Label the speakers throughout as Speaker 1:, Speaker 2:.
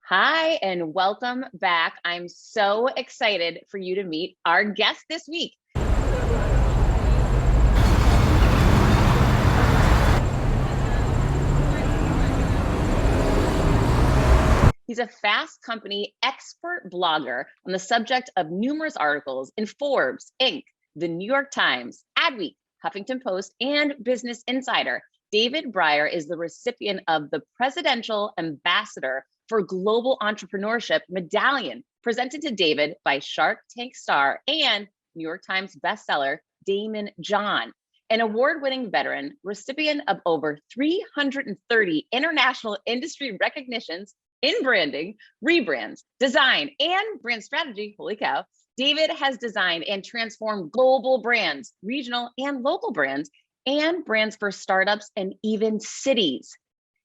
Speaker 1: Hi, and welcome back. I'm so excited for you to meet our guest this week. He's a Fast Company expert blogger on the subject of numerous articles in Forbes, Inc., The New York Times, Adweek, Huffington Post, and Business Insider. David Brier is the recipient of the Presidential Ambassador for Global Entrepreneurship Medallion, presented to David by Shark Tank star and New York Times bestseller Daymond John. An award-winning veteran, recipient of over 330 international industry recognitions in branding, rebrands, design, and brand strategy, holy cow, David has designed and transformed global brands, regional and local brands, and brands for startups and even cities.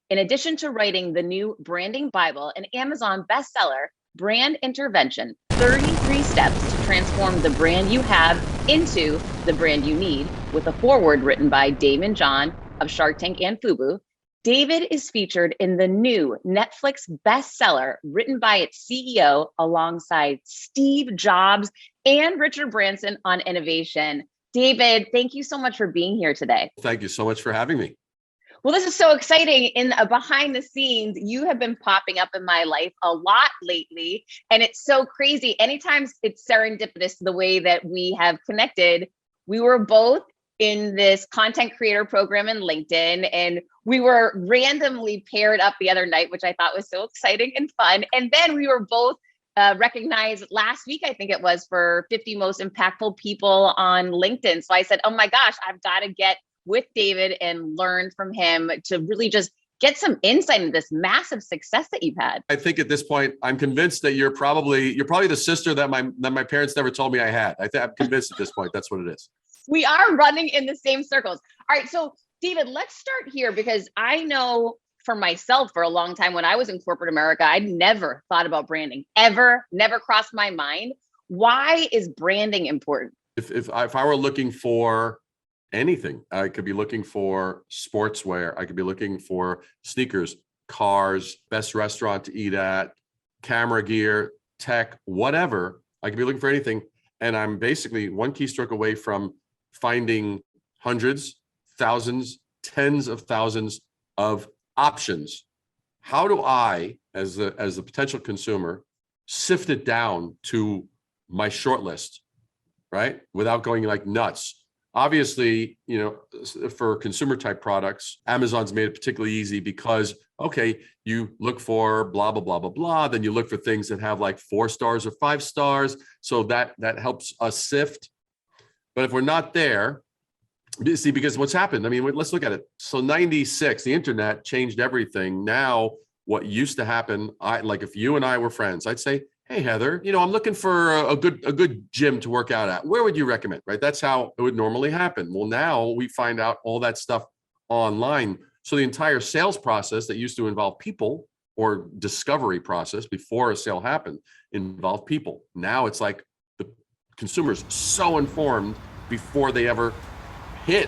Speaker 1: In addition to writing the new Branding Bible, an Amazon bestseller, Brand Intervention, 33 Steps to Transform the Brand You Have into the Brand You Need, with a foreword written by Daymond John of Shark Tank and FUBU, David is featured in the new Netflix bestseller written by its CEO alongside Steve Jobs and Richard Branson on innovation. David, thank you so much for being here today.
Speaker 2: Thank you so much for having me.
Speaker 1: Well, this is so exciting. In behind the scenes, you have been popping up in my life a lot lately, and it's so crazy. Anytime it's serendipitous the way that we have connected. We were both in this content creator program in LinkedIn, and we were randomly paired up the other night, which I thought was so exciting and fun. And then we were both recognized last week, I think it was, for 50 most impactful people on LinkedIn. So I said, oh my gosh, I've got to get with David and learn from him to really just get some insight into this massive success that you've had.
Speaker 2: I think at this point, I'm convinced that you're probably the sister that my parents never told me I had. I'm convinced at this point that's what it is.
Speaker 1: We are running in the same circles. All right, so David, let's start here, because I know for myself for a long time when I was in corporate America, I'd never thought about branding, never crossed my mind. Why is branding important?
Speaker 2: If I were looking for anything, I could be looking for sportswear, I could be looking for sneakers, cars, best restaurant to eat at, camera gear, tech, whatever. I could be looking for anything. And I'm basically one keystroke away from finding hundreds, thousands, tens of thousands of options. How do I, as a potential consumer, sift it down to my short list, right? Without going like nuts. Obviously, for consumer type products, Amazon's made it particularly easy because, okay, you look for blah, blah, blah, blah, blah. Then you look for things that have like 4 stars or 5 stars. So that helps us sift. But if we're not there, see, because what's happened, I mean, let's look at it. So 96, the internet changed everything. Now, what used to happen, like if you and I were friends, I'd say, hey, Heather, I'm looking for a good gym to work out at. Where would you recommend, right? That's how it would normally happen. Well, now we find out all that stuff online. So the entire sales process that used to involve people, or discovery process before a sale happened, involved people. Now it's like the consumer's so informed before they ever hit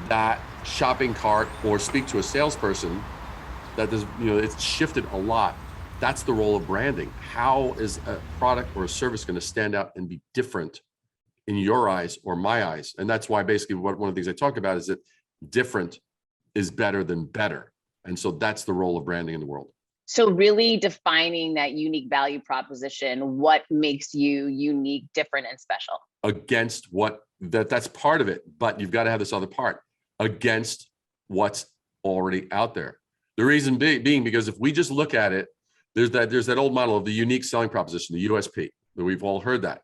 Speaker 2: that shopping cart or speak to a salesperson that there's, it's shifted a lot. That's the role of branding. How is a product or a service going to stand out and be different in your eyes or my eyes? And that's why basically one of the things I talk about is that different is better than better. And so that's the role of branding in the world.
Speaker 1: So really defining that unique value proposition, what makes you unique, different, and special.
Speaker 2: Against that's part of it, but you've got to have this other part, against what's already out there. The reason being because if we just look at it, there's that old model of the unique selling proposition, the USP. We've all heard that.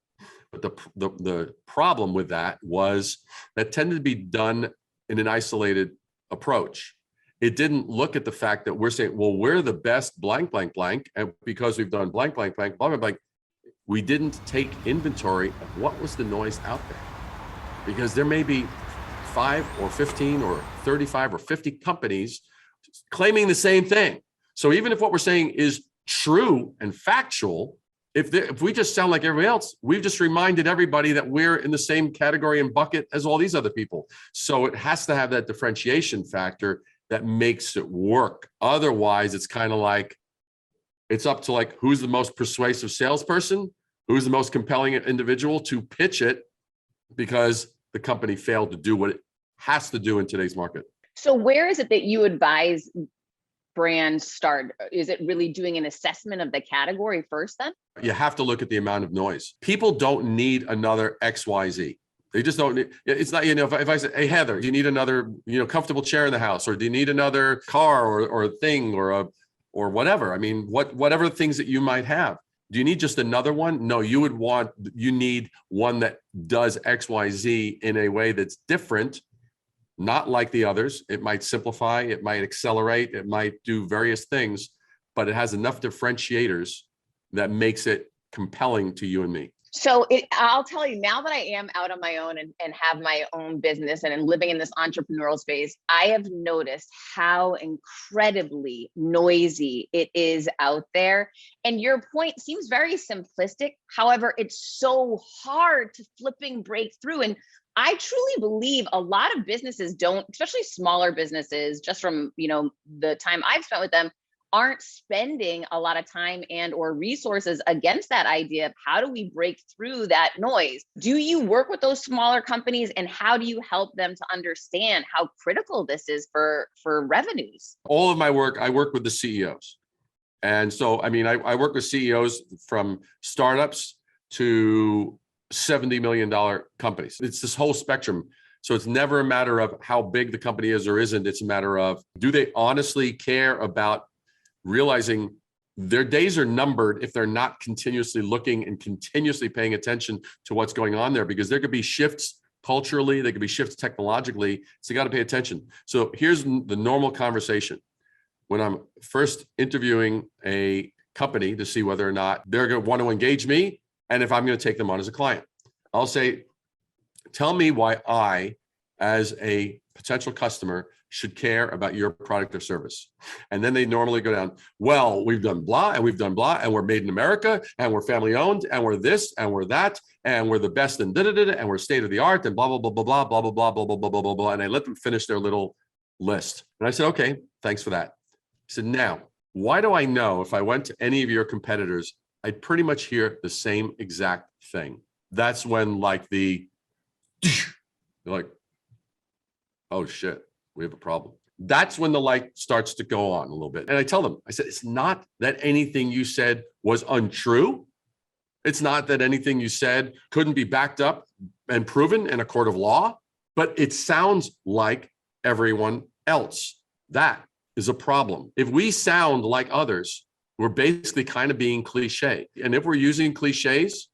Speaker 2: But the problem with that was that tended to be done in an isolated approach. It didn't look at the fact that we're saying, well, we're the best blank, blank, blank. And because we've done blank, blank, blank, blah, blah, blank, we didn't take inventory of what was the noise out there. Because there may be 5 or 15 or 35 or 50 companies claiming the same thing. So even if what we're saying is true and factual, if we just sound like everybody else, we've just reminded everybody that we're in the same category and bucket as all these other people. So it has to have that differentiation factor that makes it work. Otherwise, it's kind of like It's up to like, who's the most persuasive salesperson? Who's the most compelling individual to pitch it, because the company failed to do what it has to do in today's market.
Speaker 1: So where is it that you advise brands start? Is it really doing an assessment of the category first then?
Speaker 2: You have to look at the amount of noise. People don't need another XYZ. They just don't need, it's not, if I say, hey, Heather, do you need another, comfortable chair in the house? Or do you need another car or a thing or whatever? I mean, whatever things that you might have. Do you need just another one? No, you need one that does XYZ in a way that's different, not like the others. It might simplify, it might accelerate, it might do various things, but it has enough differentiators that makes it compelling to you and me.
Speaker 1: So I'll tell you, now that I am out on my own and have my own business and living in this entrepreneurial space, I have noticed how incredibly noisy it is out there. And your point seems very simplistic. However, it's so hard to break through. And I truly believe a lot of businesses don't, especially smaller businesses, just from the time I've spent with them, aren't spending a lot of time and or resources against that idea of how do we break through that noise. Do you work with those smaller companies, and how do you help them to understand how critical this is for revenues?
Speaker 2: All of my work, I work with the CEOs. And so, I mean, I work with CEOs from startups to $70 million companies. It's this whole spectrum. So it's never a matter of how big the company is or isn't. It's a matter of, do they honestly care about realizing their days are numbered if they're not continuously looking and continuously paying attention to what's going on there, because there could be shifts culturally, there could be shifts technologically. So you got to pay attention. So here's the normal conversation. When I'm first interviewing a company to see whether or not they're going to want to engage me, and if I'm going to take them on as a client, I'll say, tell me why I, as a potential customer, should care about your product or service. And then they normally go down, well, we've done blah, and we've done blah, and we're made in America, and we're family owned, and we're this, and we're that, and we're the best in da-da-da-da, and we're state of the art, and blah, blah, blah, blah, blah, blah, blah, blah, blah, blah, blah, blah, blah, blah. And I let them finish their little list. And I said, okay, thanks for that. I said, now, why do I know if I went to any of your competitors, I'd pretty much hear the same exact thing? That's when they're like, oh shit, we have a problem. That's when the light starts to go on a little bit. And I tell them, I said, it's not that anything you said was untrue. It's not that anything you said couldn't be backed up and proven in a court of law, but it sounds like everyone else. That is a problem. If we sound like others, we're basically kind of being cliche. And if we're using cliches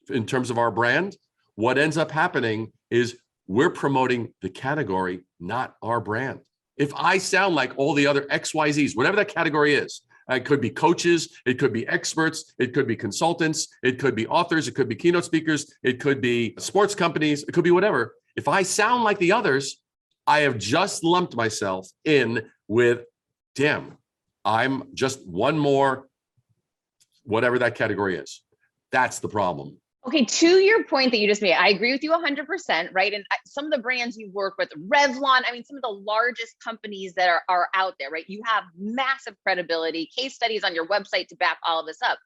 Speaker 2: in terms of our brand, what ends up happening is we're promoting the category, not our brand. If I sound like all the other XYZs, whatever that category is, it could be coaches, it could be experts, it could be consultants, it could be authors, it could be keynote speakers, it could be sports companies, it could be whatever. If I sound like the others, I have just lumped myself in with, damn, I'm just one more, whatever that category is. That's the problem.
Speaker 1: Okay, to your point that you just made, I agree with you 100%, right? And some of the brands you work with, Revlon, I mean, some of the largest companies that are out there, right? You have massive credibility, case studies on your website to back all of this up.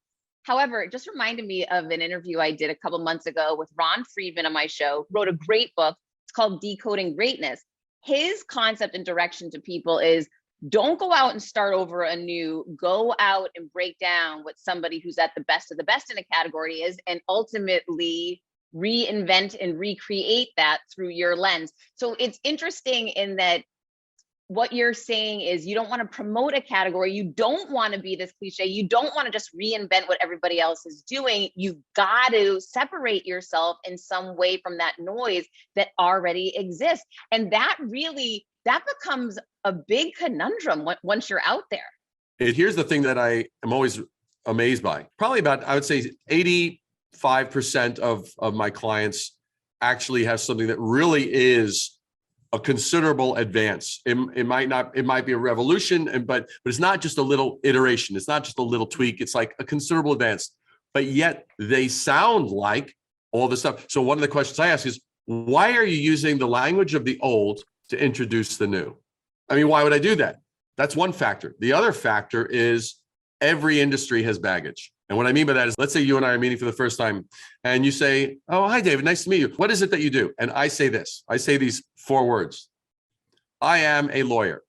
Speaker 1: However, it just reminded me of an interview I did a couple months ago with Ron Friedman on my show, wrote a great book. It's called Decoding Greatness. His concept and direction to people is, don't go out and start over anew. Go out and break down what somebody who's at the best of the best in a category is, and ultimately reinvent and recreate that through your lens. So it's interesting in that what you're saying is you don't want to promote a category. You don't want to be this cliche. You don't want to just reinvent what everybody else is doing. You've got to separate yourself in some way from that noise that already exists. And that becomes a big conundrum once you're out there.
Speaker 2: Here's the thing that I am always amazed by. Probably about, I would say 85% of my clients actually have something that really is a considerable advance. It might be a revolution, but it's not just a little iteration. It's not just a little tweak. It's like a considerable advance, but yet they sound like all this stuff. So one of the questions I ask is, why are you using the language of the old to introduce the new? I mean, why would I do that? That's one factor. The other factor is Every industry has baggage. And what I mean by that is, let's say you and I are meeting for the first time and you say, oh, hi, David, nice to meet you. What is it that you do? And I say this, I say these 4 words. I am a lawyer.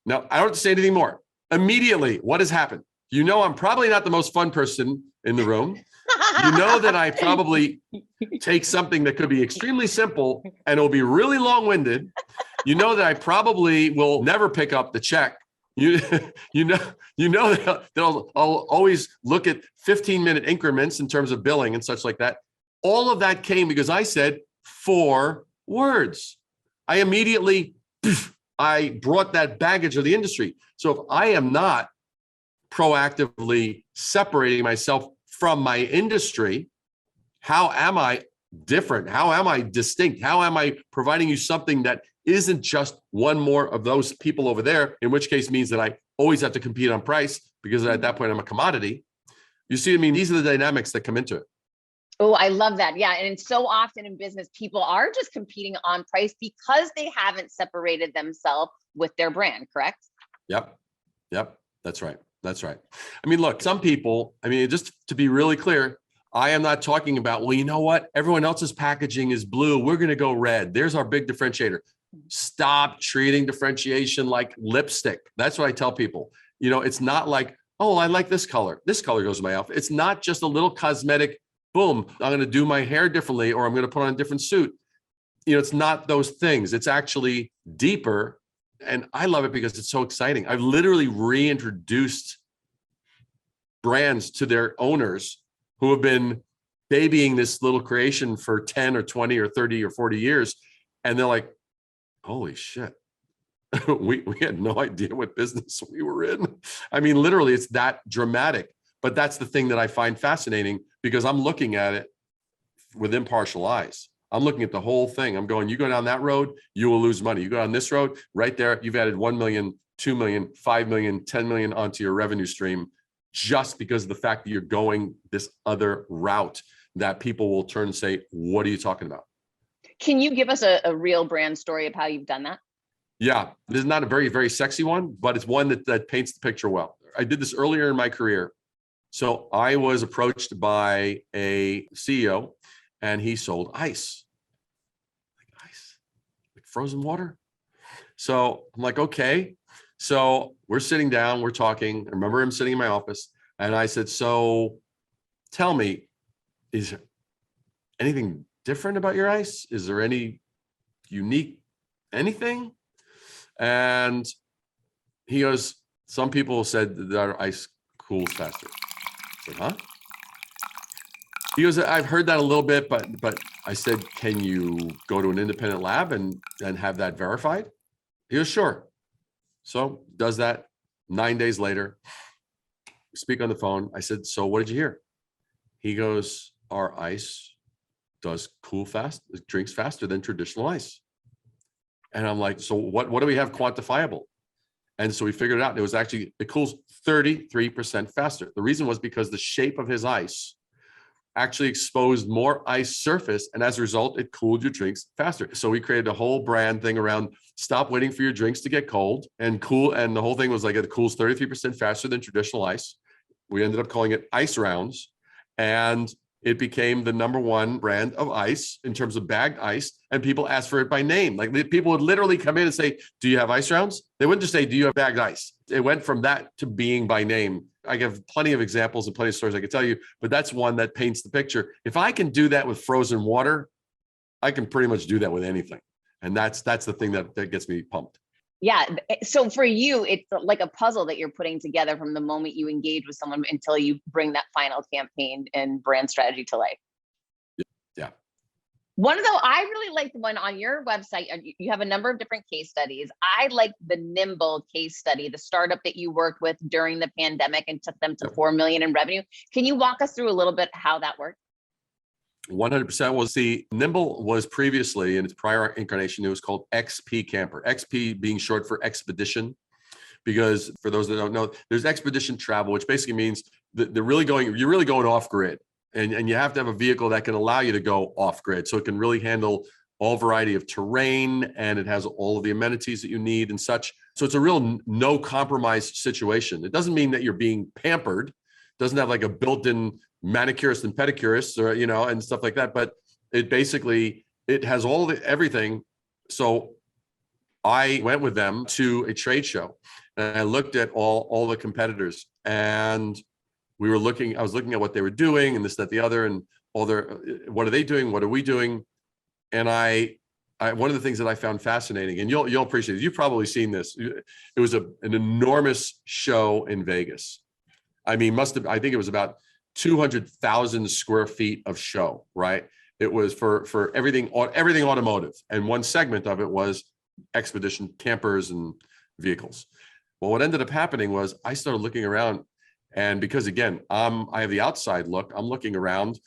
Speaker 2: Now, I don't have to say anything more. Immediately, what has happened? You know, I'm probably not the most fun person in the room. You know that I probably take something that could be extremely simple and it'll be really long-winded. You know that I probably will never pick up the check. You know that I'll always look at 15-minute increments in terms of billing and such like that. All of that came because I said 4 words. I immediately, I brought that baggage of the industry. So if I am not proactively separating myself from my industry, how am I different? How am I distinct? How am I providing you something that isn't just one more of those people over there, in which case means that I always have to compete on price because at that point I'm a commodity. You see what I mean? These are the dynamics that come into it.
Speaker 1: Oh, I love that. Yeah. And so often in business, people are just competing on price because they haven't separated themselves with their brand, correct?
Speaker 2: Yep. That's right. I mean, look, some people, I mean, just to be really clear, I am not talking about, well, you know what? Everyone else's packaging is blue. We're going to go red. There's our big differentiator. Stop treating differentiation like lipstick. That's what I tell people. You know, it's not like, oh, I like this color. This color goes with my outfit. It's not just a little cosmetic, boom, I'm going to do my hair differently, or I'm going to put on a different suit. You know, it's not those things. It's actually deeper. And I love it because it's so exciting. I've literally reintroduced brands to their owners who have been babying this little creation for 10 or 20 or 30 or 40 years. And they're like, holy shit, we had no idea what business we were in. I mean, literally, it's that dramatic. But that's the thing that I find fascinating because I'm looking at it with impartial eyes. I'm looking at the whole thing. I'm going, you go down that road, you will lose money. You go down this road, right there, you've added 1 million, 2 million, 5 million, 10 million onto your revenue stream just because of the fact that you're going this other route that people will turn and say, what are you talking about?
Speaker 1: Can you give us a real brand story of how you've done that?
Speaker 2: Yeah, this is not a very, very sexy one, but it's one that paints the picture well. I did this earlier in my career. So I was approached by a CEO and he sold ice. Like frozen water. So I'm like, okay. So we're sitting down, we're talking. I remember him sitting in my office and I said, so tell me, is anything different about your ice? Is there any unique anything? And he goes, some people said that our ice cools faster. I said, huh? He goes, I've heard that a little bit, but I said, can you go to an independent lab and have that verified? He goes, sure. So does that. 9 days later, we speak on the phone. I said, so what did you hear? He goes, our ice does cool fast, it drinks faster than traditional ice. And I'm like, so what do we have quantifiable? And so we figured it out. It was actually, it cools 33% faster. The reason was because the shape of his ice actually exposed more ice surface. And as a result, it cooled your drinks faster. So we created a whole brand thing around stop waiting for your drinks to get cold and cool. And the whole thing was like, it cools 33% faster than traditional ice. We ended up calling it Ice Rounds. And it became the #1 brand of ice in terms of bagged ice. And people asked for it by name. Like people would literally come in and say, do you have ice rounds? They wouldn't just say, do you have bagged ice? It went from that to being by name. I give plenty of examples and plenty of stories I could tell you, but that's one that paints the picture. If I can do that with frozen water, I can pretty much do that with anything. And that's the thing that gets me pumped.
Speaker 1: Yeah. So for you, it's like a puzzle that you're putting together from the moment you engage with someone until you bring that final campaign and brand strategy to life.
Speaker 2: Yeah.
Speaker 1: I really like the one on your website. You have a number of different case studies. I like the Nimble case study, the startup that you worked with during the pandemic and took them to 4 million in revenue. Can you walk us through a little bit how that worked?
Speaker 2: 100% was Nimble was previously in its prior incarnation, it was called XP Camper. XP being short for expedition, because for those that don't know, there's expedition travel, which basically means that you're really going off grid. And you have to have a vehicle that can allow you to go off grid. So it can really handle all variety of terrain, and it has all of the amenities that you need and such. So it's a real no compromise situation. It doesn't mean that you're being pampered. It doesn't have like a built-in manicurist and pedicurist, or, you know, and stuff like that. But it basically, it has everything. So I went with them to a trade show and I looked at all the competitors, and I was looking at what they were doing and this, that, the other, and what are they doing? What are we doing? And I one of the things that I found fascinating, and you'll appreciate it. You've probably seen this. It was an enormous show in Vegas. I mean, I think it was about 200,000 square feet of show, right? It was for everything automotive. And one segment of it was expedition campers and vehicles. Well, what ended up happening was I started looking around, and because again, I have the outside look, I'm looking around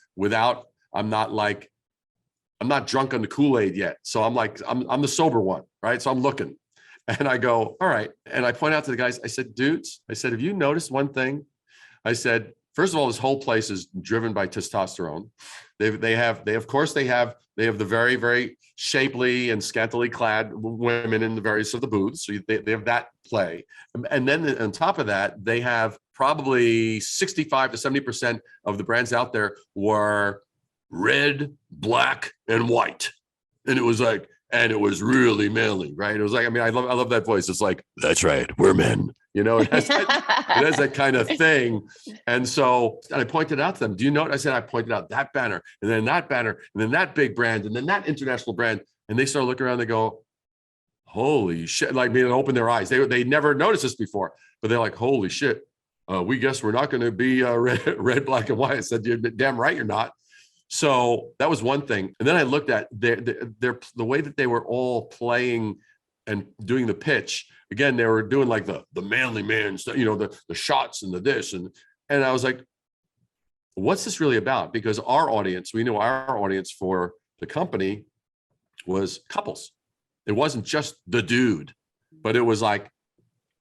Speaker 2: I'm not drunk on the Kool-Aid yet. So I'm the sober one, right? So I'm looking and I go, all right. And I point out to the guys, I said, dudes, have you noticed one thing? I said, first of all, this whole place is driven by testosterone. They have the very, very shapely and scantily clad women in the various of the booths. So they have that play. And then on top of that, they have probably 65 to 70% of the brands out there were red, black, and white. And it was really manly, right? It was like, I mean, I love that voice. It's like, that's right, we're men. You know, it has that kind of thing. And I pointed out to them, do you know what? I said, I pointed out that banner, and then that banner, and then that big brand, and then that international brand. And they start looking around, they go, holy shit. Like, they open their eyes. They never noticed this before, but they're like, holy shit. We guess we're not going to be red, black, and white. I said, you're damn right you're not. So that was one thing. And then I looked at the way that they were all playing and doing the pitch. Again, they were doing like the manly man stuff, you know, the shots and the this. And I was like, what's this really about? Because we knew our audience for the company was couples. It wasn't just the dude, but it was like,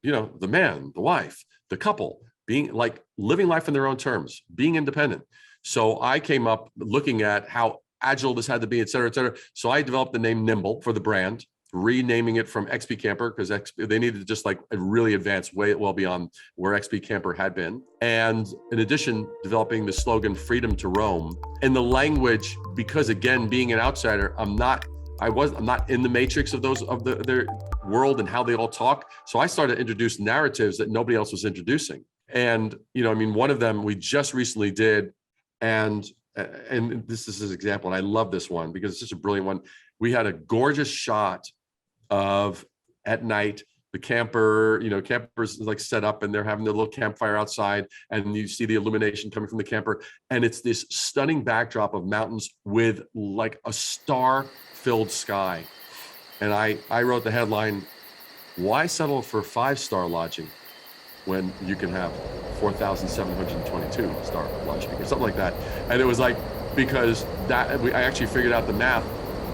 Speaker 2: you know, the man, the wife, the couple, being like living life in their own terms, being independent. So I came up looking at how agile this had to be, et cetera, et cetera. So I developed the name Nimble for the brand, renaming it from XP Camper because they needed to just like really advance well beyond where XP Camper had been. And in addition, developing the slogan "Freedom to Roam" and the language, because again, being an outsider, I'm not in the matrix of their world and how they all talk. So I started to introduce narratives that nobody else was introducing. And, you know, I mean, one of them we just recently did. And this is an example, and I love this one because it's such a brilliant one. We had a gorgeous shot of at night, the campers like set up and they're having their little campfire outside, and you see the illumination coming from the camper. And it's this stunning backdrop of mountains with like a star-filled sky. And I wrote the headline, "Why settle for 5-star lodging when you can have 4,722 star lodging," or something like that. And it was like, because I actually figured out the math,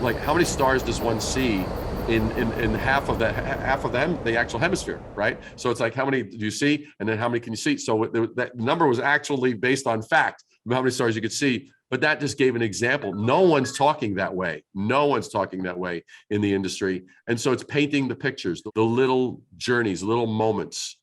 Speaker 2: like how many stars does one see in half of the actual hemisphere, right? So it's like, how many do you see? And then how many can you see? So that number was actually based on fact, how many stars you could see. But that just gave an example. No one's talking that way. No one's talking that way in the industry. And so it's painting the pictures, the little journeys, little moments.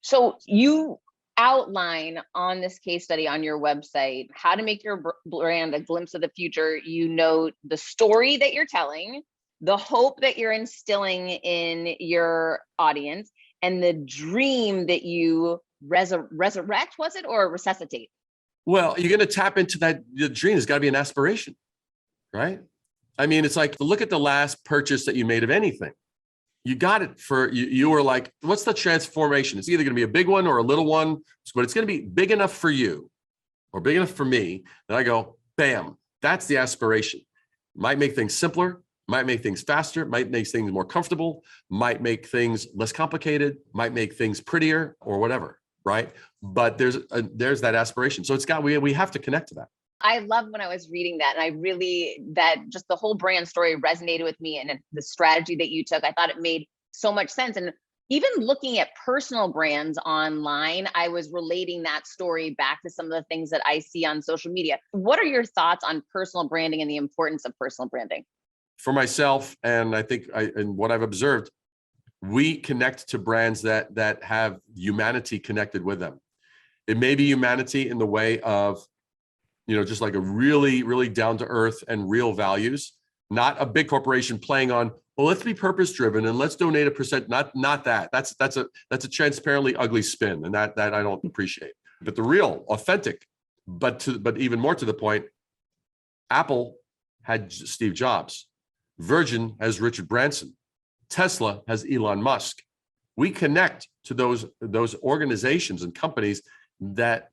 Speaker 1: So you outline on this case study on your website how to make your brand a glimpse of the future. You note the story that you're telling, the hope that you're instilling in your audience, and the dream that you resurrect, was it, or resuscitate?
Speaker 2: Well, you're going to tap into that. The dream has got to be an aspiration, right? I mean, it's like, look at the last purchase that you made of anything. You got it for you. You were like, what's the transformation? It's either going to be a big one or a little one, but it's going to be big enough for you or big enough for me. And I go, bam, that's the aspiration. Might make things simpler, might make things faster, might make things more comfortable, might make things less complicated, might make things prettier or whatever, right? But there's that aspiration. So we have to connect to that.
Speaker 1: I love when I was reading that, and that just the whole brand story resonated with me, and the strategy that you took, I thought it made so much sense. And even looking at personal brands online, I was relating that story back to some of the things that I see on social media. What are your thoughts on personal branding and the importance of personal branding?
Speaker 2: for myself, and I think and what I've observed, we connect to brands that have humanity connected with them. It may be humanity in the way of, just like a really, really down to earth and real values, not a big corporation playing on, well, let's be purpose driven and let's donate 1%. Not that. That's a transparently ugly spin, and that I don't appreciate. But the real, authentic, but even more to the point, Apple had Steve Jobs. Virgin has Richard Branson. Tesla has Elon Musk. We connect to those organizations and companies that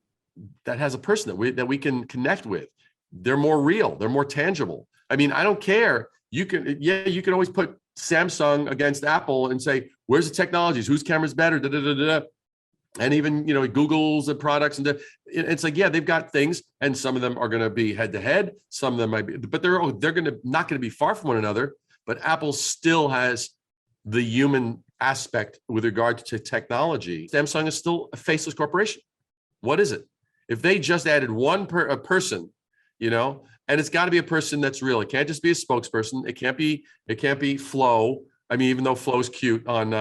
Speaker 2: has a person that we can connect with. They're more real. They're more tangible. I mean, I don't care. You can always put Samsung against Apple and say, where's the technologies? Whose camera's better? Da, da, da, da. And even, Google's the products, and it's like, yeah, they've got things, and some of them are going to be head to head. Some of them might be, but they're not going to be far from one another. But Apple still has the human aspect with regard to technology. Samsung is still a faceless corporation. What is it? If they just added a person, and it's got to be a person that's real. It can't just be a spokesperson. It can't be Flo. I mean, even though Flo's cute on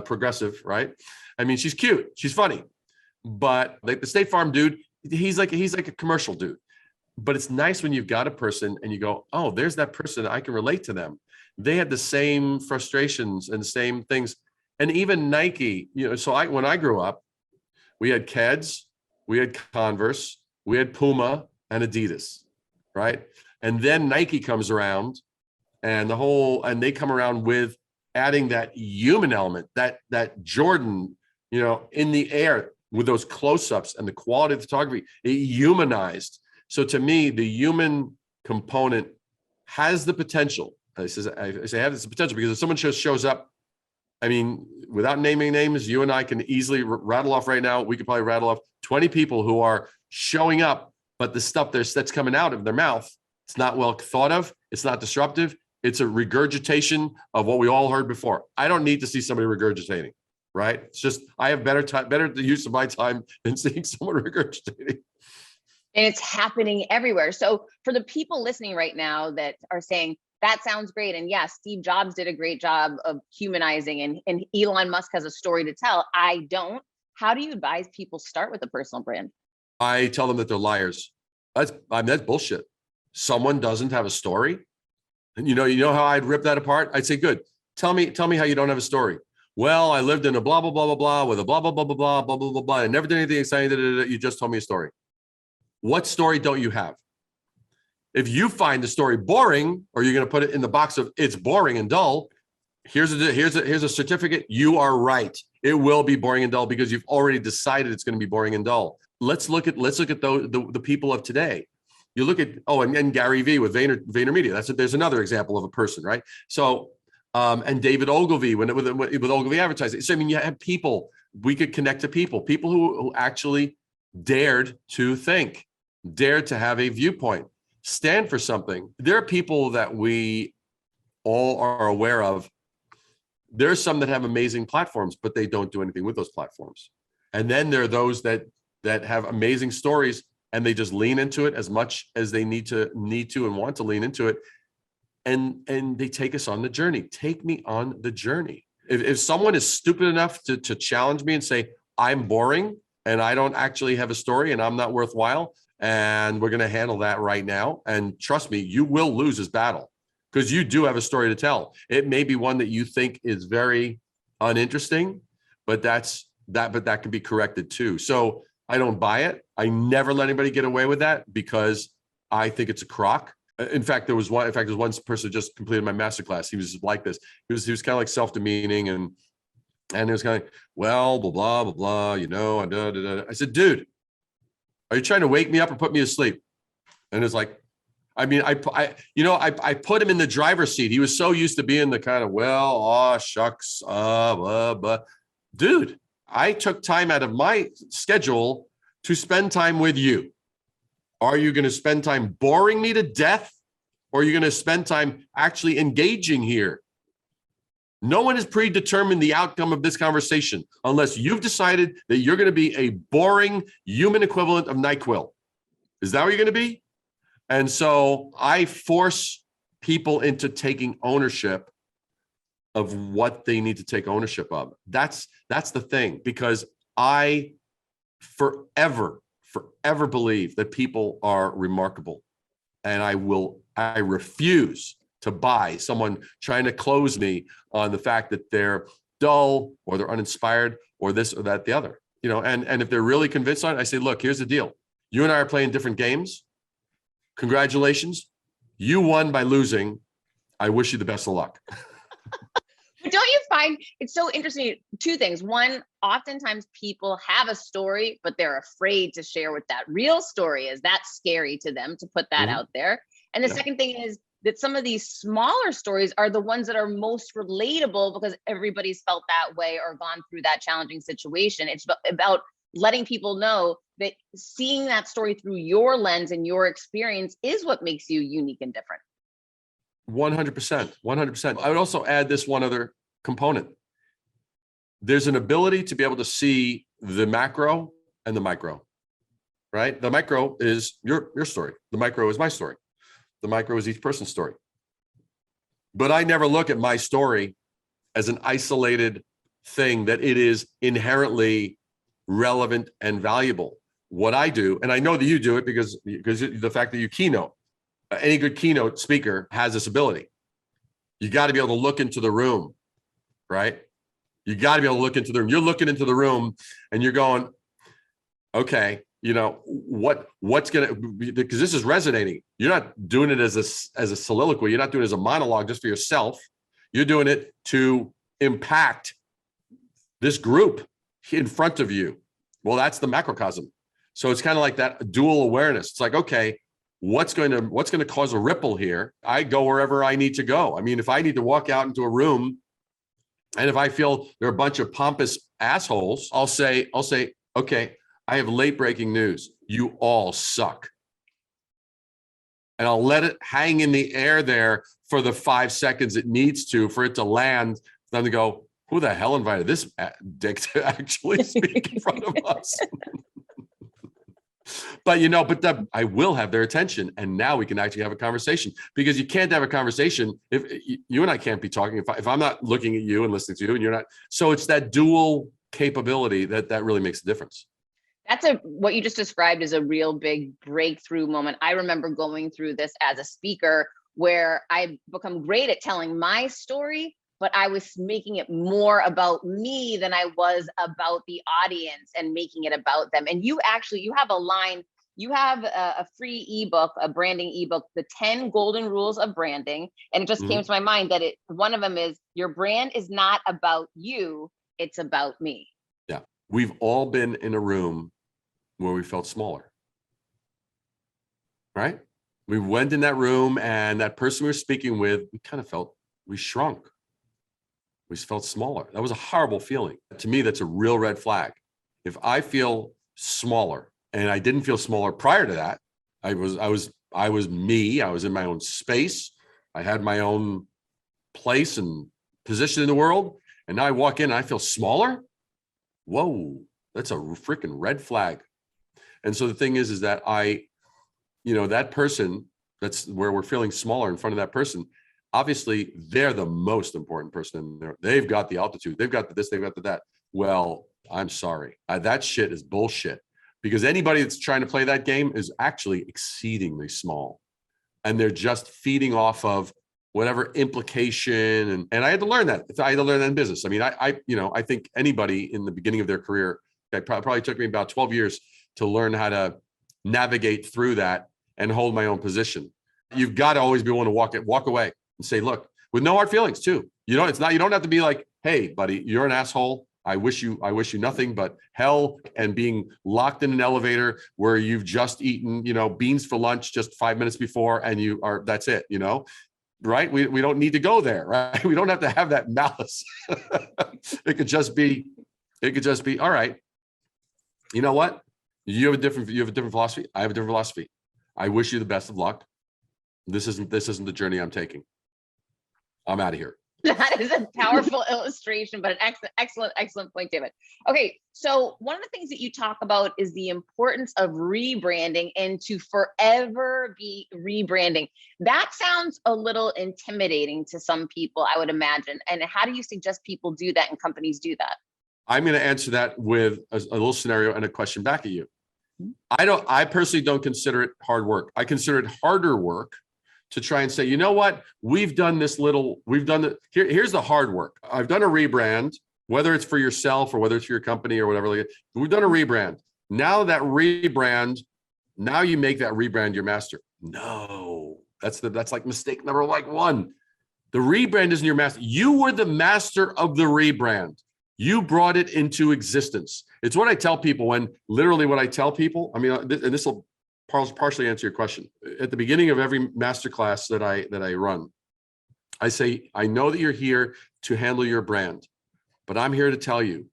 Speaker 2: Progressive, right? I mean, she's cute, she's funny, but like the State Farm dude, he's like a commercial dude. But it's nice when you've got a person and you go, oh, there's that person, I can relate to them. They had the same frustrations and the same things. And even Nike, when I grew up, we had Keds, we had Converse, we had Puma and Adidas, right? And then Nike comes around, and they come around with adding that human element, that Jordan, in the air with those close-ups and the quality of photography, it humanized. So to me, the human component has the potential. I say has the potential because if someone just shows up, I mean, without naming names, you and I can easily rattle off right now. We could probably rattle off 20 people who are showing up, but the stuff that's coming out of their mouth, it's not well thought of. It's not disruptive. It's a regurgitation of what we all heard before. I don't need to see somebody regurgitating, right? It's just, I have better use of my time than seeing someone regurgitating.
Speaker 1: And it's happening everywhere. So for the people listening right now that are saying, that sounds great, and yes, Steve Jobs did a great job of humanizing, and Elon Musk has a story to tell. I don't. How do you advise people start with a personal brand?
Speaker 2: I tell them that they're liars. That's bullshit. Someone doesn't have a story. And you know how I'd rip that apart? I'd say, good. Tell me how you don't have a story. Well, I lived in a blah, blah, blah, blah, blah, with a blah, blah, blah, blah, blah, blah, blah, blah, blah. I never did anything exciting. You just told me a story. What story don't you have? If you find the story boring, or you're going to put it in the box of it's boring and dull, here's a certificate. You are right. It will be boring and dull because you've already decided it's going to be boring and dull. Let's look at the people of today. You look at and Gary Vee with VaynerMedia. There's another example of a person, right? So and David Ogilvy with Ogilvy Advertising. So I mean, you have people. We could connect to people who actually dared to think, dared to have a viewpoint, stand for something. There are people that we all are aware of. There's some that have amazing platforms, but they don't do anything with those platforms. And then there are those that have amazing stories, and they just lean into it as much as they need to and want to lean into it. And they take us on the journey. Take me on the journey. If someone is stupid enough to challenge me and say, I'm boring and I don't actually have a story and I'm not worthwhile, and we're going to handle that right now. And trust me, you will lose this battle because you do have a story to tell. It may be one that you think is very uninteresting, but that can be corrected too. So I don't buy it. I never let anybody get away with that because I think it's a crock. In fact, there was one person who just completed my masterclass. He was like this. He was kind of like self-demeaning and it was kind of like, well, blah, blah, blah, blah, I said, dude, are you trying to wake me up or put me to sleep? And it's like, I mean, I put him in the driver's seat. He was so used to being the kind of, shucks, blah, blah. Dude, I took time out of my schedule to spend time with you. Are you going to spend time boring me to death? Or are you going to spend time actually engaging here? No one has predetermined the outcome of this conversation unless you've decided that you're going to be a boring human equivalent of NyQuil. Is that what you're going to be? And so I force people into taking ownership of what they need to take ownership of. That's the thing, because I forever believe that people are remarkable. And I refuse to buy someone trying to close me on the fact that they're dull or they're uninspired or this or that, the other, and if they're really convinced on it, I say, look, here's the deal. You and I are playing different games. Congratulations. You won by losing. I wish you the best of luck.
Speaker 1: But don't you find it's so interesting? Two things. One, oftentimes people have a story, but they're afraid to share what that real story is. That's scary to them to put that out there. And the second thing is that some of these smaller stories are the ones that are most relatable because everybody's felt that way or gone through that challenging situation. It's about letting people know that seeing that story through your lens and your experience is what makes you unique and different.
Speaker 2: 100%, 100%. I would also add this one other component. There's an ability to be able to see the macro and the micro, right? The micro is your story. The micro is my story. The micro is each person's story. But I never look at my story as an isolated thing that it is inherently relevant and valuable. What I do, and I know that you do it because the fact that you keynote, any good keynote speaker has this ability. You got to be able to look into the room, right? You got to be able to look into the room. You're looking into the room and you're going, okay, what's going to, because this is resonating. You're not doing it as a soliloquy. You're not doing it as a monologue just for yourself. You're doing it to impact this group in front of you. Well, that's the macrocosm. So it's kind of like that dual awareness. It's like, okay, what's going to cause a ripple here? I go wherever I need to go. I mean, if I need to walk out into a room and if I feel there are a bunch of pompous assholes, I'll say, okay, I have late breaking news. You all suck. And I'll let it hang in the air there for the 5 seconds it needs to, for it to land, for them to go, who the hell invited this dick to actually speak in front of us? But I will have their attention, and now we can actually have a conversation, because you can't have a conversation if you and I can't be talking if I'm not looking at you and listening to you and you're not. So it's that dual capability that really makes a difference.
Speaker 1: What you just described is a real big breakthrough moment. I remember going through this as a speaker where I've become great at telling my story, but I was making it more about me than I was about the audience and making it about them. And you have a line, you have a free ebook, a branding ebook, the 10 golden rules of branding. And it just came to my mind that one of them is your brand is not about you, it's about me.
Speaker 2: Yeah. We've all been in a room where we felt smaller, right? We went in that room and that person we were speaking with, we shrunk. We felt smaller. That was a horrible feeling. To me, that's a real red flag. If I feel smaller, and I didn't feel smaller prior to that, I was me. I was in my own space. I had my own place and position in the world. And now I walk in and I feel smaller. Whoa, that's a freaking red flag. And so the thing is that that person, that's where we're feeling smaller in front of that person. Obviously, they're the most important person in there. They've got the altitude. They've got the this, they've got the that. Well, I'm sorry. That shit is bullshit, because anybody that's trying to play that game is actually exceedingly small. And they're just feeding off of whatever implication. And I had to learn that. I had to learn that in business. I mean, I think anybody in the beginning of their career, it probably took me about 12 years to learn how to navigate through that and hold my own position. You've got to always be willing to walk away and say, look, with no hard feelings too. You don't have to be like, hey, buddy, you're an asshole. I wish you nothing but hell and being locked in an elevator where you've just eaten, beans for lunch just 5 minutes before, and that's it, right? We don't need to go there, right? We don't have to have that malice. It could just be, all right. You know what? You have a different philosophy. I have a different philosophy. I wish you the best of luck. This isn't the journey I'm taking. I'm out of here.
Speaker 1: That is a powerful illustration, but an excellent point, David. Okay, so one of the things that you talk about is the importance of rebranding and to forever be rebranding. That sounds a little intimidating to some people, I would imagine. And how do you suggest people do that and companies do that?
Speaker 2: I'm going to answer that with a little scenario and a question back at you. I personally don't consider it hard work. I consider it harder work to try and say, you know what, here's the hard work. I've done a rebrand, whether it's for yourself or whether it's for your company or whatever. We've done a rebrand. Now that rebrand, now you make that rebrand your master. No, that's like mistake number one. The rebrand isn't your master. You were the master of the rebrand. You brought it into existence. It's what I tell people what I tell people, I mean, and this will partially answer your question. At the beginning of every masterclass that I run, I say, I know that you're here to handle your brand, but I'm here to tell you,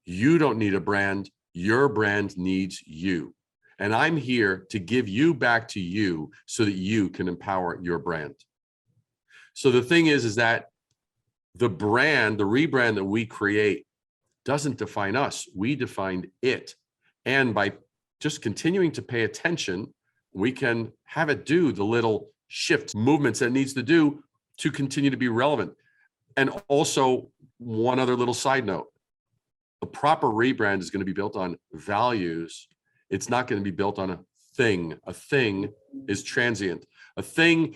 Speaker 2: you don't need a brand. Your brand needs you. And I'm here to give you back to you so that you can empower your brand. So the thing is that the rebrand that we create doesn't define us. We define it. And by just continuing to pay attention, we can have it do the little shift movements that it needs to do to continue to be relevant. And also, one other little side note, the proper rebrand is going to be built on values. It's not going to be built on a thing. A thing is transient.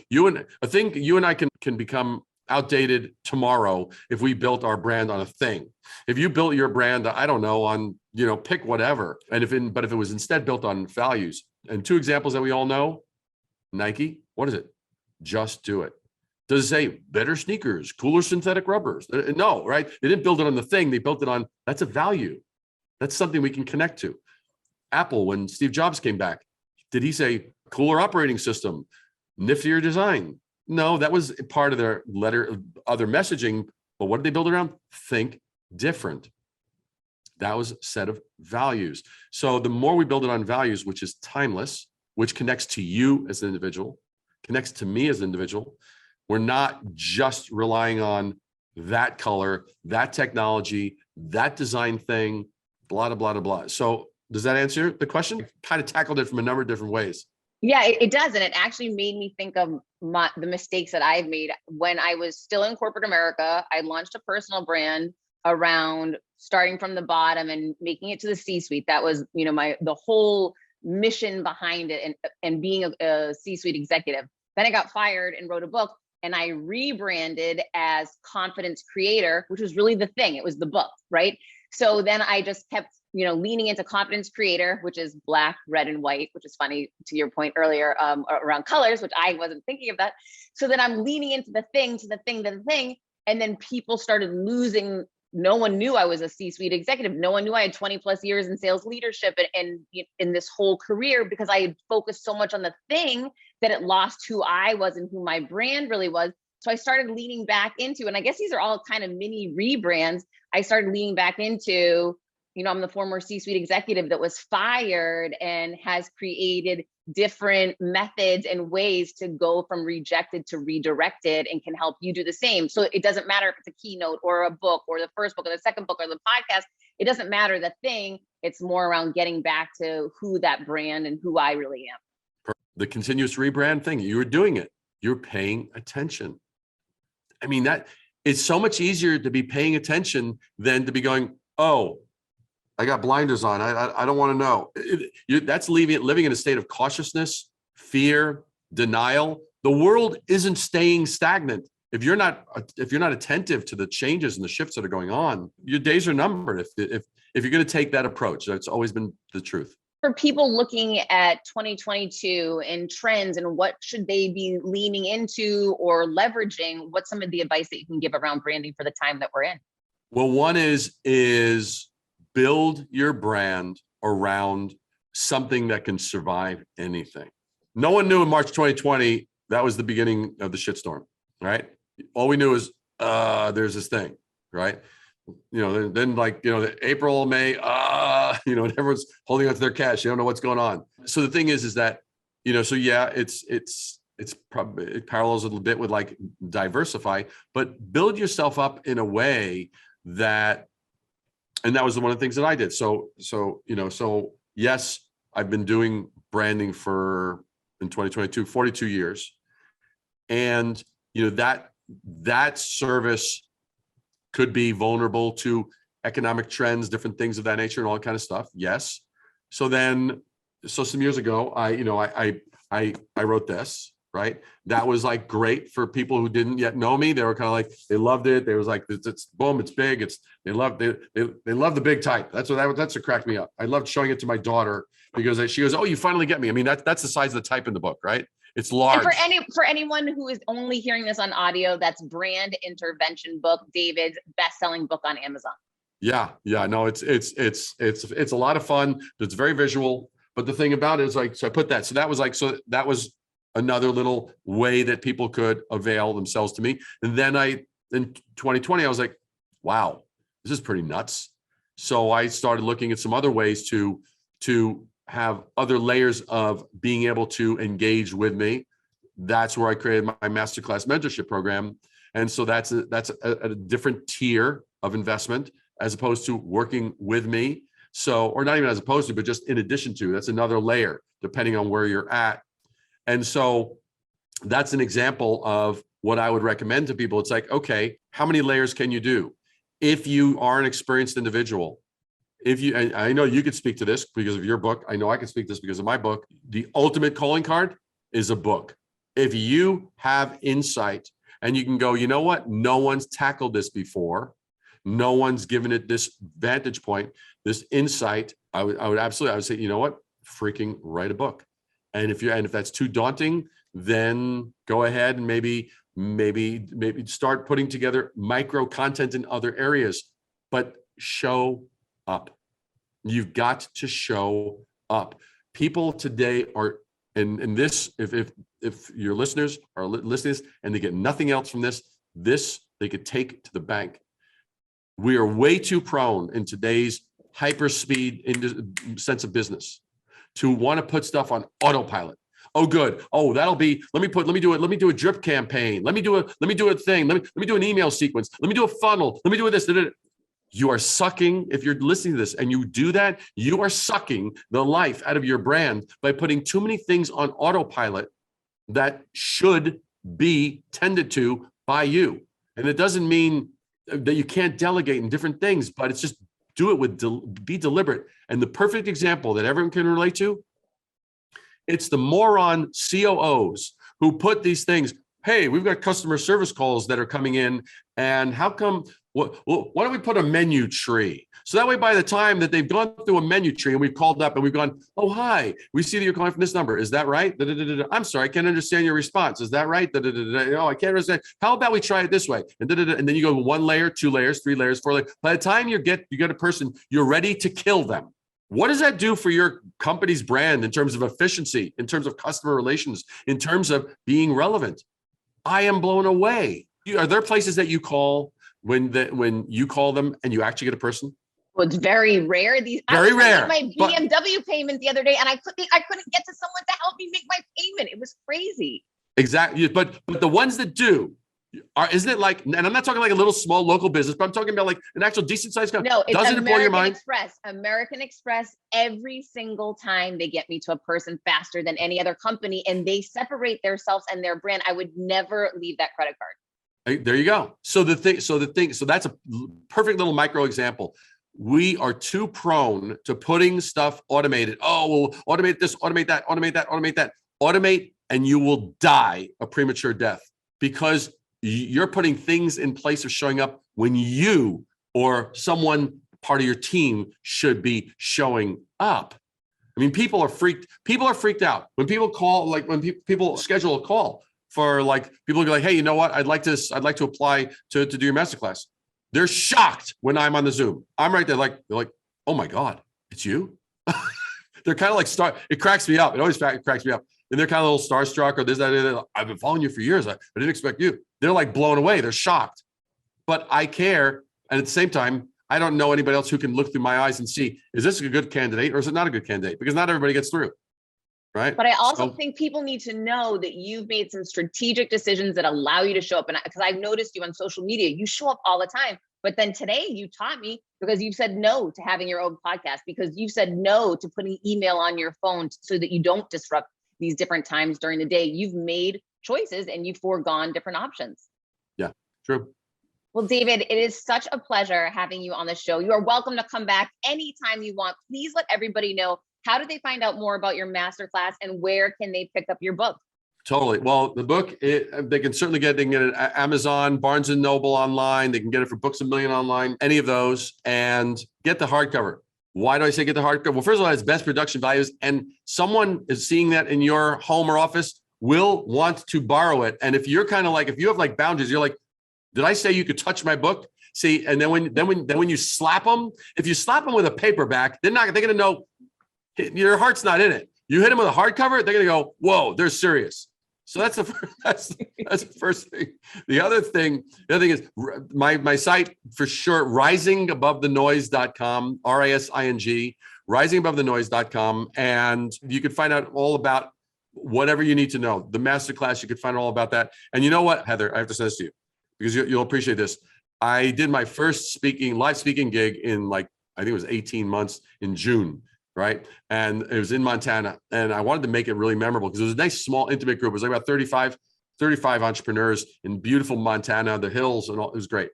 Speaker 2: You and I can become outdated tomorrow if we built our brand on a thing. If you built your brand, I don't know, on, pick whatever. But if it was instead built on values, and two examples that we all know, Nike, what is it? Just do it. Does it say better sneakers, cooler synthetic rubbers? No, right? They didn't build it on the thing. They built it on, that's a value. That's something we can connect to. Apple, when Steve Jobs came back, did he say cooler operating system, niftier design? No, that was part of their other messaging. But what did they build around? Think different. That was a set of values. So the more we build it on values, which is timeless, which connects to you as an individual, connects to me as an individual, we're not just relying on that color, that technology, that design thing, blah, blah, blah, blah. So does that answer the question? I kind of tackled it from a number of different ways.
Speaker 1: Yeah, it does. And it actually made me think of the mistakes that I've made when I was still in corporate America. I launched a personal brand around starting from the bottom and making it to the C-suite. That was, the whole mission behind it and being a C-suite executive. Then I got fired and wrote a book, and I rebranded as Confidence Creator, which was really the thing. It was the book, right? So then I just kept leaning into Confidence Creator, which is black, red, and white, which is funny to your point earlier around colors, which I wasn't thinking of that. So then I'm leaning into the thing. And then people started losing. No one knew I was a C-suite executive. No one knew I had 20 plus years in sales leadership and in this whole career, because I had focused so much on the thing that it lost who I was and who my brand really was. So I started leaning back into, and I guess these are all kind of mini rebrands. I started leaning back into, I'm the former C-suite executive that was fired and has created different methods and ways to go from rejected to redirected, and can help you do the same. So it doesn't matter if it's a keynote or a book or the first book or the second book or the podcast. It doesn't matter the thing. It's more around getting back to who that brand and who I really am.
Speaker 2: The continuous rebrand thing, you were doing it. You're paying attention. I mean, that it's so much easier to be paying attention than to be going, oh, I got blinders on. I don't want to know. That's living in a state of cautiousness, fear, denial. The world isn't staying stagnant. If you're not attentive to the changes and the shifts that are going on, your days are numbered. If you're going to take that approach, that's always been the truth.
Speaker 1: For people looking at 2022 and trends and what should they be leaning into or leveraging, what's some of the advice that you can give around branding for the time that we're in?
Speaker 2: Well, one is build your brand around something that can survive anything. No one knew in March 2020 that was the beginning of the shitstorm, right? All we knew is there's this thing, right? Then April, May, and everyone's holding onto their cash. You don't know what's going on. So the thing is that, so yeah, it's it's probably, it parallels a little bit with like diversify, but build yourself up in a way that, and that was one of the things that I did. So yes, I've been doing branding for, in 2022, 42 years. And, that service could be vulnerable to economic trends, different things of that nature and all that kind of stuff. Yes. So some years ago, I wrote this, right? That was like great for people who didn't yet know me. They were kind of like, they loved it. They was like, it's boom, it's big. They love the big type. That's what cracked me up. I loved showing it to my daughter because she goes, oh, you finally get me. I mean, that's the size of the type in the book, right? It's large.
Speaker 1: And for anyone who is only hearing this on audio, that's Brand Intervention Book, David's best-selling book on Amazon.
Speaker 2: Yeah. No, it's a lot of fun. It's very visual. But the thing about it is like, so I put that. So that was another little way that people could avail themselves to me. And then in 2020, I was like, wow, this is pretty nuts. So I started looking at some other ways to have other layers of being able to engage with me. That's where I created my masterclass mentorship program. And so that's a different tier of investment as opposed to working with me. So, or not even as opposed to, but just in addition to, that's another layer depending on where you're at. And so that's an example of what I would recommend to people. It's like, okay, how many layers can you do? If you are an experienced individual, and I know you could speak to this because of your book. I know I can speak to this because of my book. The ultimate calling card is a book. If you have insight and you can go, you know what? No one's tackled this before. No one's given it this vantage point, this insight. I would say, you know what? Freaking write a book. And if that's too daunting, then go ahead and maybe start putting together micro content in other areas, but show up. You've got to show up. People today are, and this, if your listeners are listening to this and they get nothing else from this they could take to the bank. We are way too prone in today's hyper speed sense of business to want to put stuff on autopilot. Oh, good. Oh, let me do a drip campaign. Let me do a thing. Let me do an email sequence. Let me do a funnel. Let me do this. You are sucking, if you're listening to this and you do that, you are sucking the life out of your brand by putting too many things on autopilot that should be tended to by you. And it doesn't mean that you can't delegate in different things, but it's just do it be deliberate. And the perfect example that everyone can relate to, it's the moron COOs who put these things. Hey, we've got customer service calls that are coming in, and how come? Why don't we put a menu tree? So that way, by the time that they've gone through a menu tree and we've called up and we've gone, oh, hi, we see that you're calling from this number. Is that right? I'm sorry, I can't understand your response. Is that right? No, I can't understand. How about we try it this way? And then you go 1 layer, 2 layers, 3 layers, 4 layers. By the time you get a person, you're ready to kill them. What does that do for your company's brand in terms of efficiency, in terms of customer relations, in terms of being relevant? I am blown away. Are there places that you call when you call them and you actually get a person?
Speaker 1: Well, it's very rare. I was
Speaker 2: rare.
Speaker 1: My BMW payment the other day, and I couldn't get to someone to help me make my payment. It was crazy.
Speaker 2: Exactly, but the ones that do, isn't it like? And I'm not talking like a little small local business, but I'm talking about like an actual decent sized company.
Speaker 1: No, it's
Speaker 2: Doesn't it blow your mind?
Speaker 1: American Express. Every single time they get me to a person faster than any other company, and they separate themselves and their brand. I would never leave that credit card.
Speaker 2: There you go. So that's a perfect little micro example. We are too prone to putting stuff automated. Oh, well, automate this, automate that, automate that, automate that. Automate, and you will die a premature death because you're putting things in place of showing up when you or someone part of your team should be showing up. I mean, people are freaked out when people call, like when people schedule a call for like, people go like, hey, you know what? I'd like to apply to do your masterclass. They're shocked when I'm on the Zoom. I'm right there. They're like, oh my God, it's you. They're kind of like it cracks me up. It always cracks me up. And they're kind of a little starstruck or this, that. I've been following you for years. I didn't expect you. They're like blown away. They're shocked, but I care. And at the same time, I don't know anybody else who can look through my eyes and see, is this a good candidate or is it not a good candidate? Because not everybody gets through. right?
Speaker 1: But I also think people need to know that you've made some strategic decisions that allow you to show up. And because I've noticed you on social media, you show up all the time. But then today you taught me because you said no to having your own podcast, because you said no to putting email on your phone so that you don't disrupt these different times during the day. You've made choices and you've foregone different options.
Speaker 2: Yeah, true.
Speaker 1: Well, David, it is such a pleasure having you on the show. You are welcome to come back anytime you want. Please let everybody know, how do they find out more about your masterclass and where can they pick up your book?
Speaker 2: Totally. Well, the book, they can certainly get it at Amazon, Barnes & Noble online. They can get it for Books A Million online, any of those, and get the hardcover. Why do I say get the hardcover? Well, first of all, it's best production values, and someone is seeing that in your home or office will want to borrow it. And if you're kind of like, if you have like boundaries, you're like, did I say you could touch my book? See, and then when you slap them, if you slap them with a paperback, they're going to know your heart's not in it. You hit them with a hardcover, they're going to go, whoa, they're serious. So that's the first thing. The other thing is my site for sure, risingabovethenoise.com, RISING, risingabovethenoise.com. And you can find out all about whatever you need to know. The masterclass, you could find all about that. And you know what, Heather, I have to say this to you because you'll appreciate this. I did my first live speaking gig in I think it was 18 months in June. Right. And it was in Montana. And I wanted to make it really memorable because it was a nice, small, intimate group. It was like about 35 entrepreneurs in beautiful Montana, the hills, and all. It was great.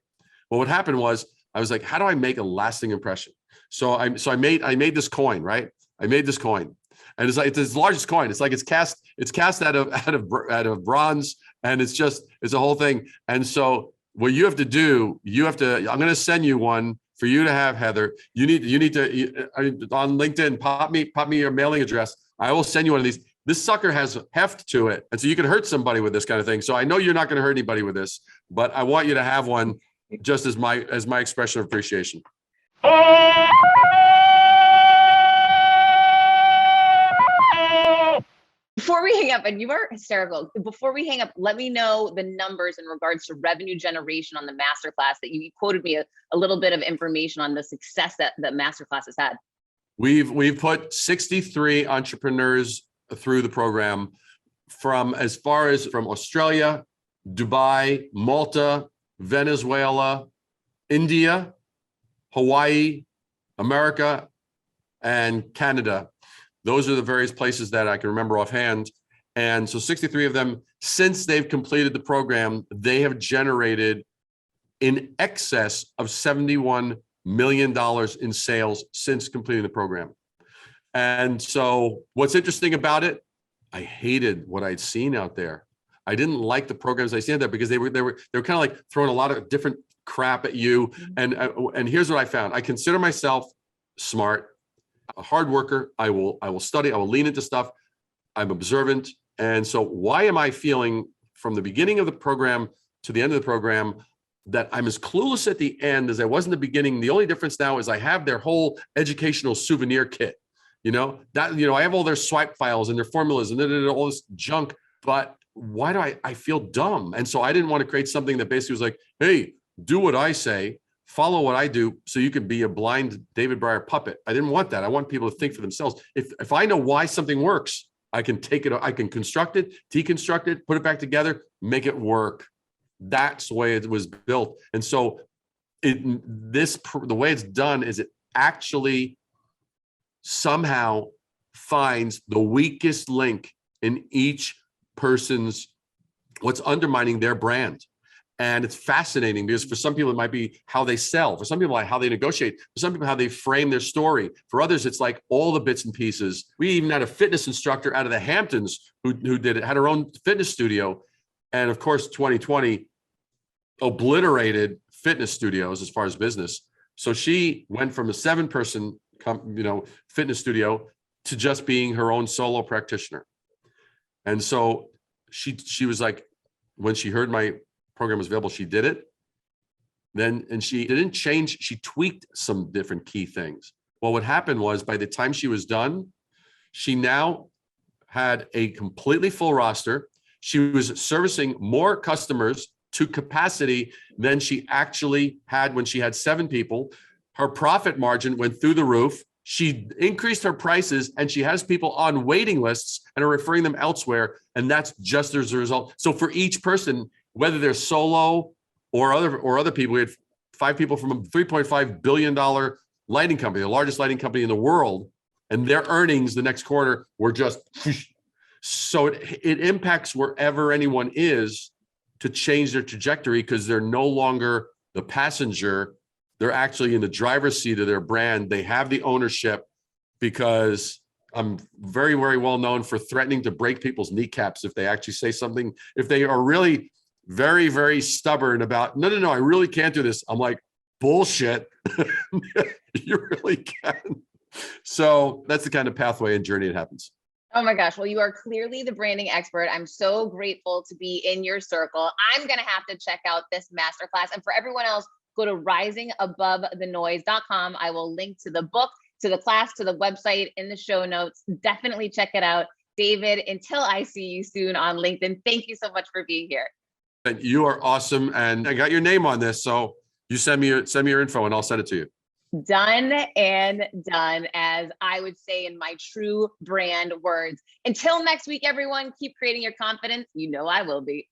Speaker 2: Well, what happened was I was like, how do I make a lasting impression? So I made this coin, right? I made this coin. And it's the largest coin. It's cast out of bronze. And it's a whole thing. And so what you have to do, I'm going to send you one for you to have, Heather. You need to on LinkedIn, pop me your mailing address. I will send you one of these. This sucker has heft to it. And so you can hurt somebody with this kind of thing. So I know you're not going to hurt anybody with this, but I want you to have one just as my expression of appreciation.
Speaker 1: Before we hang up, and you are hysterical, before we hang up, let me know the numbers in regards to revenue generation on the masterclass that you quoted me a little bit of information on the success that the masterclass has had.
Speaker 2: We've put 63 entrepreneurs through the program from Australia, Dubai, Malta, Venezuela, India, Hawaii, America, and Canada. Those are the various places that I can remember offhand. And so 63 of them, since they've completed the program, they have generated in excess of $71 million in sales since completing the program. And so what's interesting about it, I hated what I'd seen out there. I didn't like the programs I seen out there because they were kind of like throwing a lot of different crap at you. And here's what I found. I consider myself smart, a hard worker. I will study. I will lean into stuff. I'm observant. And so why am I feeling from the beginning of the program to the end of the program that I'm as clueless at the end as I was in the beginning? The only difference now is I have their whole educational souvenir kit. I have all their swipe files and their formulas and all this junk. But why do I feel dumb? And so I didn't want to create something that basically was like, hey, do what I say, follow what I do, so you can be a blind David Brier puppet. I didn't want that. I want people to think for themselves. If I know why something works, I can take it, I can construct it, deconstruct it, put it back together, make it work. That's the way it was built. And so the way it's done is it actually somehow finds the weakest link in each person's, what's undermining their brand. And it's fascinating because for some people, it might be how they sell. For some people, like how they negotiate. For some people, how they frame their story. For others, it's like all the bits and pieces. We even had a fitness instructor out of the Hamptons who did it, had her own fitness studio. And of course, 2020 obliterated fitness studios as far as business. So she went from a 7-person, fitness studio to just being her own solo practitioner. And so she was like, when she heard my program was available, she did it. And she didn't change, she tweaked some different key things. Well, what happened was by the time she was done, she now had a completely full roster. She was servicing more customers to capacity than she actually had when she had 7 people. Her profit margin went through the roof. She increased her prices and she has people on waiting lists and are referring them elsewhere. And that's just as a result. So for each person, whether they're solo or other people, we had 5 people from a $3.5 billion lighting company, the largest lighting company in the world. And their earnings the next quarter were just, so it impacts wherever anyone is to change their trajectory, because they're no longer the passenger. They're actually in the driver's seat of their brand. They have the ownership, because I'm very, very well known for threatening to break people's kneecaps if they actually say something. If they are really very, very stubborn about, no, I really can't do this. I'm like, bullshit. You really can. So that's the kind of pathway and journey it happens.
Speaker 1: Oh my gosh. Well, you are clearly the branding expert. I'm so grateful to be in your circle. I'm going to have to check out this masterclass. And for everyone else, go to risingabovethenoise.com. I will link to the book, to the class, to the website in the show notes. Definitely check it out. David, until I see you soon on LinkedIn, thank you so much for being here.
Speaker 2: And you are awesome. And I got your name on this. So you send me your info and I'll send it to you.
Speaker 1: Done and done, as I would say in my true brand words. Until next week, everyone, keep creating your confidence. You know I will be.